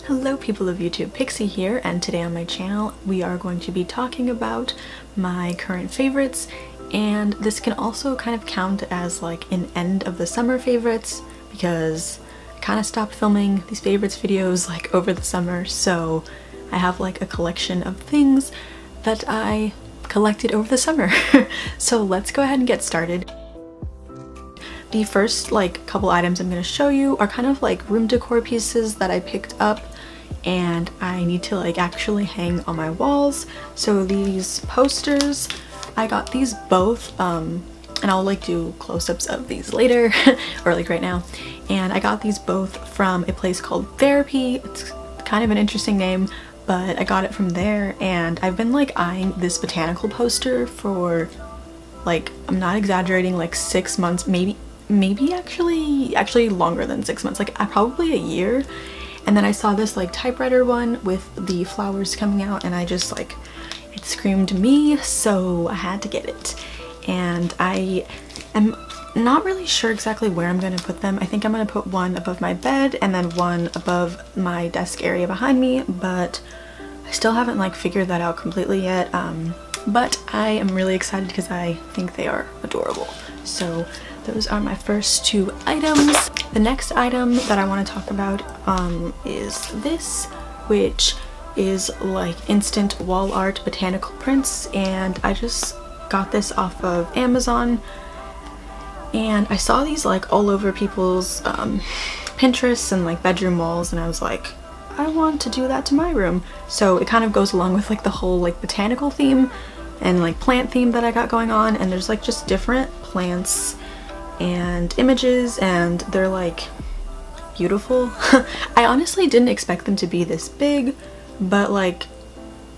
Hello people of YouTube, Pixie here, and today on my channel we are going to be talking about my current favorites, and this can also kind of count as like an end of the summer favorites because I kind of stopped filming these favorites videos like over the summer, so I have like a collection of things that I collected over the summer. So let's go ahead and get started. The first like couple items I'm going to show you are kind of like room decor pieces that I picked up and I need to like actually hang on my walls. So these posters, I got these both and I'll like do close-ups of these later or like right now, and I got these both from a place called Therapy. It's kind of an interesting name, but I got it from there, and I've been like eyeing this botanical poster for like, I'm not exaggerating, like 6 months, maybe actually longer than 6 months, like probably a year. And then I saw this like typewriter one with the flowers coming out and I just like, it screamed me, so I had to get it. And I am not really sure exactly where I'm gonna put them. I think I'm gonna put one above my bed and then one above my desk area behind me, but I still haven't like figured that out completely yet. But I am really excited because I think they are adorable. So those are my first two items. The next item that I want to talk about is this, which is like instant wall art botanical prints, and I just got this off of Amazon, and I saw these like all over people's Pinterest and like bedroom walls, and I was like, I want to do that to my room. So it kind of goes along with like the whole like botanical theme and like plant theme that I got going on, and there's like just different plants and images, and they're like beautiful. I honestly didn't expect them to be this big, but like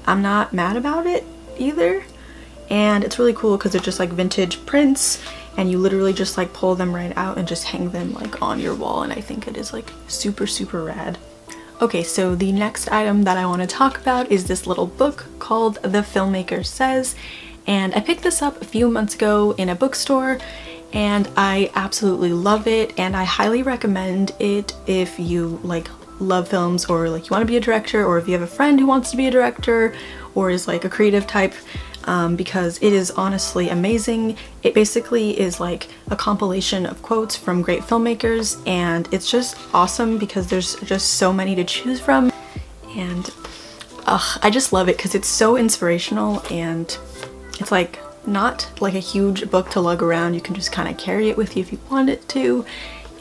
I'm not mad about it either, and it's really cool because they're just like vintage prints and you literally just like pull them right out and just hang them like on your wall, and I think it is like super rad. Okay, so the next item that I want to talk about is this little book called The Filmmaker Says, and I picked this up a few months ago in a bookstore and I absolutely love it, and I highly recommend it if you like love films, or like you want to be a director, or if you have a friend who wants to be a director or is like a creative type, because it is honestly amazing. It basically is like a compilation of quotes from great filmmakers, and it's just awesome because there's just so many to choose from, and I just love it because it's so inspirational, and it's like not like a huge book to lug around. You can just kind of carry it with you if you want it to,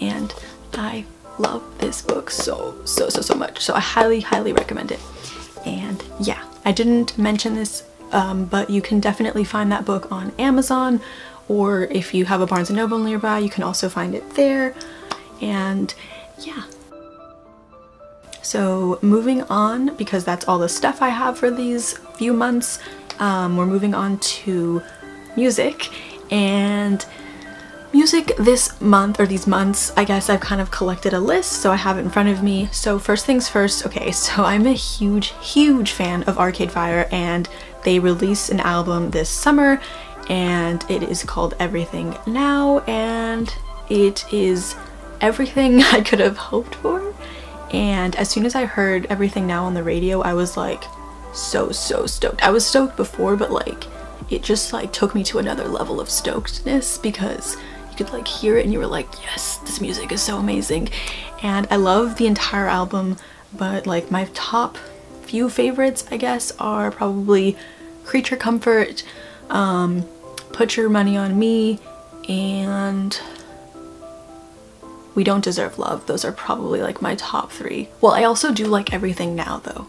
and I love this book so much, so I highly recommend it. And yeah, I didn't mention this, but you can definitely find that book on Amazon, or if you have a Barnes & Noble nearby you can also find it there. And yeah, so moving on, because that's all the stuff I have for these few months, we're moving on to music. And music this month, or these months, I guess I've kind of collected a list, so I have it in front of me. So first things first, okay, so I'm a huge fan of Arcade Fire, and they released an album this summer and it is called Everything Now, and it is everything I could have hoped for. And as soon as I heard Everything Now on the radio, I was like so stoked. I was stoked before, but like it just like took me to another level of stokedness because you could like hear it and you were like, yes, this music is so amazing. And I love the entire album, but like my top few favorites, I guess, are probably Creature Comfort, Put Your Money on Me, and We Don't Deserve Love. Those are probably like my top three. Well, I also do like Everything Now though,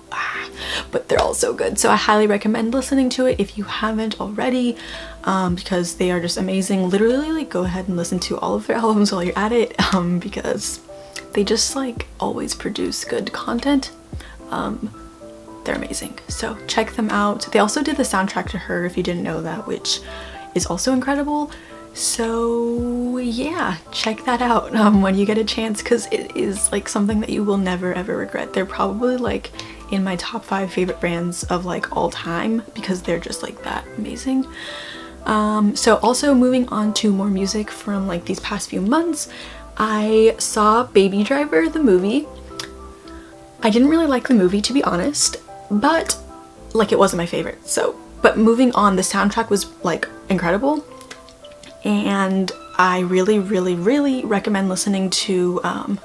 but they're all so good, so I highly recommend listening to it if you haven't already, because they are just amazing. Literally like go ahead and listen to all of their albums while you're at it, because they just like always produce good content. They're amazing, so check them out. They also did the soundtrack to Her, if you didn't know that, which is also incredible. So yeah, check that out when you get a chance, because it is like something that you will never ever regret. They're probably like in my top 5 favorite bands of like all time because they're just like that amazing. So also moving on to more music from like these past few months, I saw Baby Driver the movie, I didn't really like the movie, to be honest, but like it wasn't my favorite. So, but moving on, the soundtrack was like incredible, and I really, really, really recommend listening to, I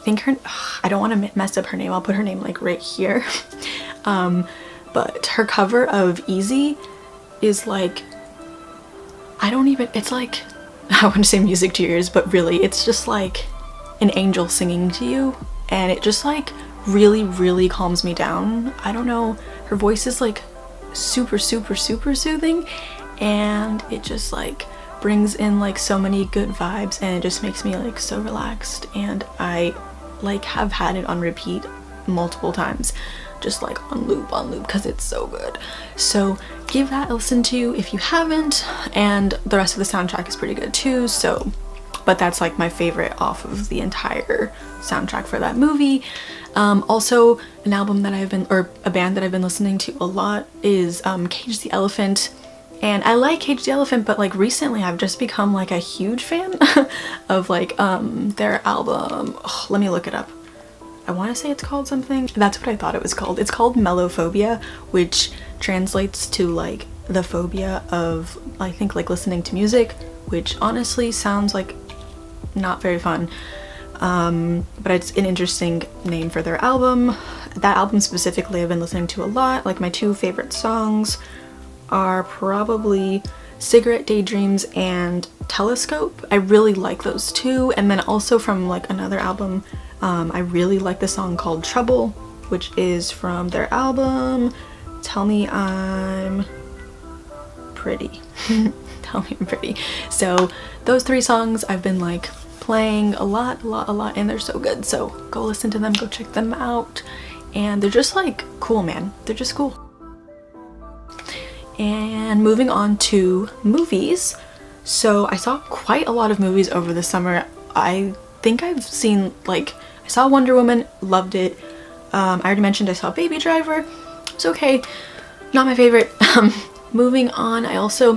think her, I don't want to mess up her name, I'll put her name like right here, but her cover of Easy is like, it's like, I want to say music to your ears, but really it's just like an angel singing to you, and it just like really, really calms me down. I don't know, her voice is like super, super, super soothing, and it just like brings in like so many good vibes, and it just makes me like so relaxed, and I like have had it on repeat multiple times, just like on loop because it's so good. So give that a listen to if you haven't, and the rest of the soundtrack is pretty good too. So, but that's like my favorite off of the entire soundtrack for that movie. Also an album that a band that I've been listening to a lot is Cage the Elephant. And I like Cage the Elephant, but like recently I've just become like a huge fan of like their album. Oh, let me look it up. I want to say it's called something. That's what I thought it was called. It's called Mellophobia, which translates to like the phobia of, I think, like listening to music, which honestly sounds like not very fun. But it's an interesting name for their album. That album specifically I've been listening to a lot. Like my two favorite songs are probably Cigarette Daydreams and Telescope. I really like those two. And then also from like another album, I really like the song called Trouble, which is from their album Tell Me I'm Pretty. Tell Me I'm Pretty. So those three songs I've been like playing a lot, and they're so good. So go listen to them, go check them out. And they're just like cool, man. They're just cool. And moving on to movies. So I saw quite a lot of movies over the summer. I think I've seen like, I saw Wonder Woman, loved it. I already mentioned I saw Baby Driver. It's okay, not my favorite. Moving on, I also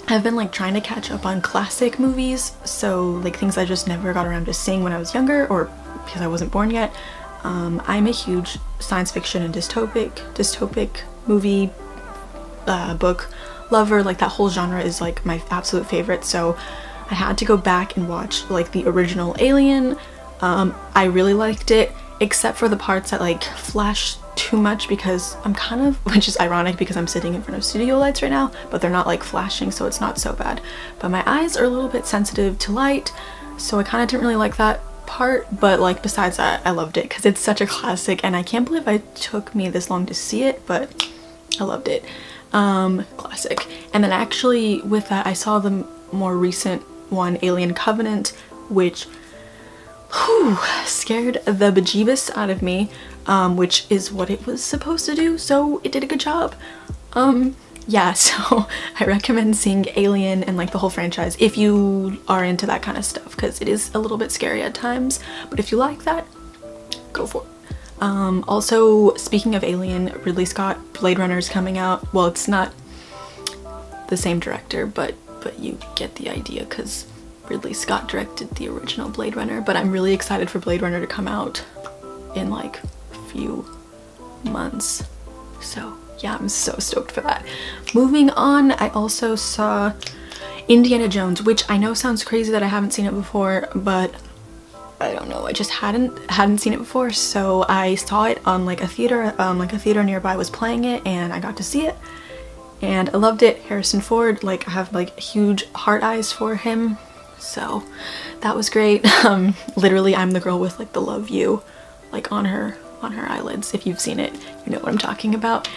have been like trying to catch up on classic movies. So like things I just never got around to seeing when I was younger, or because I wasn't born yet. I'm a huge science fiction and dystopic movie book lover. Like that whole genre is like my absolute favorite, so I had to go back and watch like the original Alien. I really liked it, except for the parts that like flash too much, because I'm kind of, which is ironic because I'm sitting in front of studio lights right now, but they're not like flashing, so it's not so bad. But my eyes are a little bit sensitive to light, so I kind of didn't really like that part. But like besides that, I loved it because it's such a classic, and I can't believe it took me this long to see it, but I loved it. Classic. And then actually with that, I saw the more recent one, Alien Covenant, which scared the bejeebus out of me, which is what it was supposed to do, so it did a good job. Yeah, so I recommend seeing Alien and like the whole franchise if you are into that kind of stuff, because it is a little bit scary at times, but if you like that, go for it. Also, speaking of Alien, Ridley Scott, Blade Runner is coming out. Well, it's not the same director, but you get the idea because Ridley Scott directed the original Blade Runner. But I'm really excited for Blade Runner to come out in like a few months. So yeah, I'm so stoked for that. Moving on, I also saw Indiana Jones, which I know sounds crazy that I haven't seen it before, but I don't know, I just hadn't seen it before, so I saw it on like a theater nearby was playing it, and I got to see it, and I loved it. Harrison Ford, like I have like huge heart eyes for him, so that was great. Literally I'm the girl with like the love you like on her eyelids. If you've seen it, you know what I'm talking about.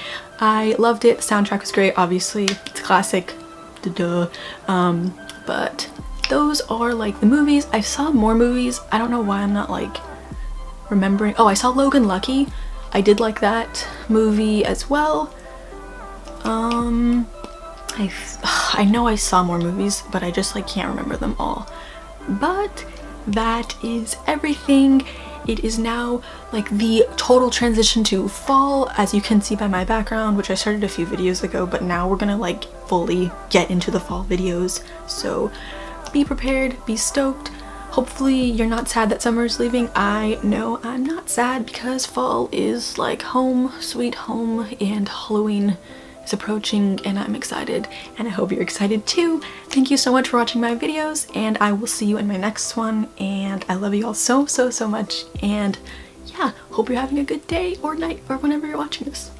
I loved it. The soundtrack was great, obviously it's classic, duh. But those are like the movies. I saw more movies. I don't know why I'm not like remembering. Oh, I saw Logan Lucky. I did like that movie as well. I know I saw more movies, but I just like can't remember them all. But that is everything. It is now like the total transition to fall, as you can see by my background, which I started a few videos ago, but now we're gonna like fully get into the fall videos. So be prepared, be stoked. Hopefully you're not sad that summer is leaving. I know I'm not not sad because fall is like home, sweet home, and Halloween is approaching and I'm excited, and I hope you're excited too. Thank you so much for watching my videos, and I will see you in my next one, and I love you all so much, and yeah, hope you're having a good day or night or whenever you're watching this.